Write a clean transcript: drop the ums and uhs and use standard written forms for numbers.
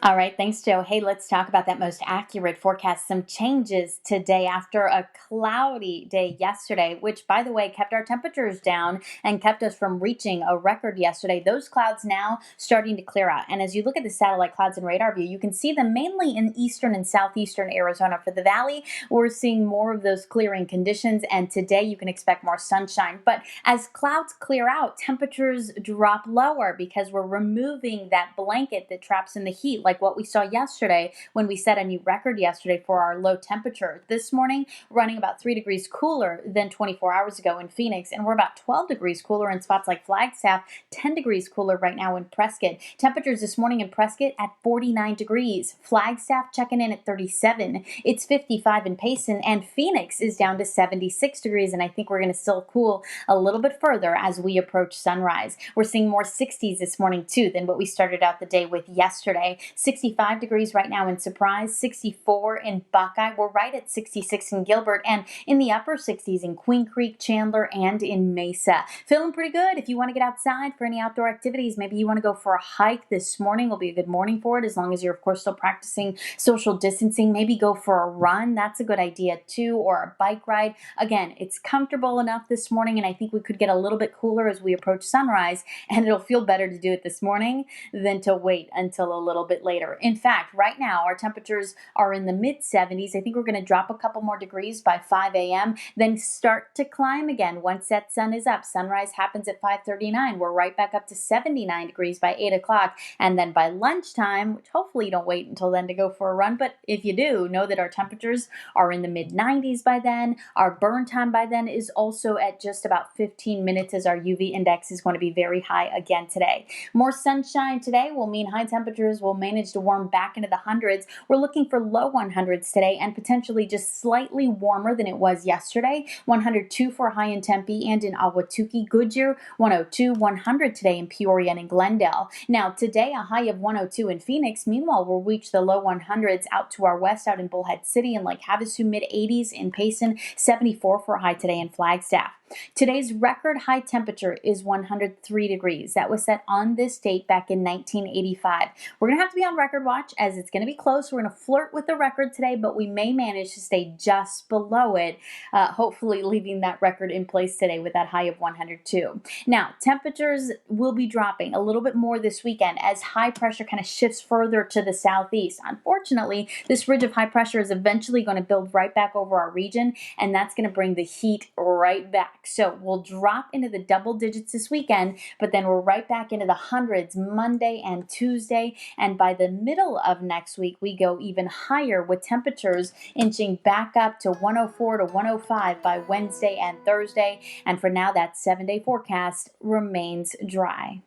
All right, thanks, Joe. Hey, let's talk about that most accurate forecast. Some changes today after a cloudy day yesterday, which, by the way, kept our temperatures down and kept us from reaching a record yesterday. Those clouds now starting to clear out. And as you look at the satellite clouds and radar view, you can see them mainly in eastern and southeastern Arizona. For the valley, we're seeing more of those clearing conditions. And today you can expect more sunshine. But as clouds clear out, temperatures drop lower because we're removing that blanket that traps in the heat, like what we saw yesterday when we set a new record yesterday for our low temperature. This morning, running about 3 degrees cooler than 24 hours ago in Phoenix, and we're about 12 degrees cooler in spots like Flagstaff, 10 degrees cooler right now in Prescott. Temperatures this morning in Prescott at 49 degrees. Flagstaff checking in at 37. It's 55 in Payson, and Phoenix is down to 76 degrees, and I think we're going to still cool a little bit further as we approach sunrise. We're seeing more 60s this morning too than what we started out the day with yesterday. 65 degrees right now in Surprise, 64 in Buckeye. We're right at 66 in Gilbert, and in the upper 60s in Queen Creek, Chandler, and in Mesa. Feeling pretty good. If you want to get outside for any outdoor activities, maybe you want to go for a hike this morning, will be a good morning for it, as long as you're, of course, still practicing social distancing. Maybe go for a run. That's a good idea too, or a bike ride. Again, it's comfortable enough this morning, and I think we could get a little bit cooler as we approach sunrise, and it'll feel better to do it this morning than to wait until a little bit later. In fact, right now, our temperatures are in the mid 70s. I think we're going to drop a couple more degrees by 5 a.m., then start to climb again once that sun is up. Sunrise happens at 5:39. We're right back up to 79 degrees by 8 o'clock. And then by lunchtime, which hopefully you don't wait until then to go for a run, but if you do, know that our temperatures are in the mid 90s by then. Our burn time by then is also at just about 15 minutes, as our UV index is going to be very high again today. More sunshine today will mean high temperatures will manage to warm back into the hundreds. We're looking for low 100s today, and potentially just slightly warmer than it was yesterday. 102 for a high in Tempe and in Ahwatukee. Goodyear, 102, 100 today in Peoria and in Glendale. Now, today, a high of 102 in Phoenix. Meanwhile, we'll reach the low 100s out to our west, out in Bullhead City and Lake Havasu, mid 80s in Payson, 74 for a high today in Flagstaff. Today's record high temperature is 103 degrees. That was set on this date back in 1985. We're going to have to be on record watch, as it's going to be close. We're going to flirt with the record today, but we may manage to stay just below it, hopefully leaving that record in place today with that high of 102. Now, temperatures will be dropping a little bit more this weekend as high pressure kind of shifts further to the southeast. Unfortunately, this ridge of high pressure is eventually going to build right back over our region, and that's going to bring the heat right back. So we'll drop into the double digits this weekend, but then we're right back into the hundreds Monday and Tuesday. And by the middle of next week, we go even higher with temperatures inching back up to 104 to 105 by Wednesday and Thursday. And for now, that 7-day forecast remains dry.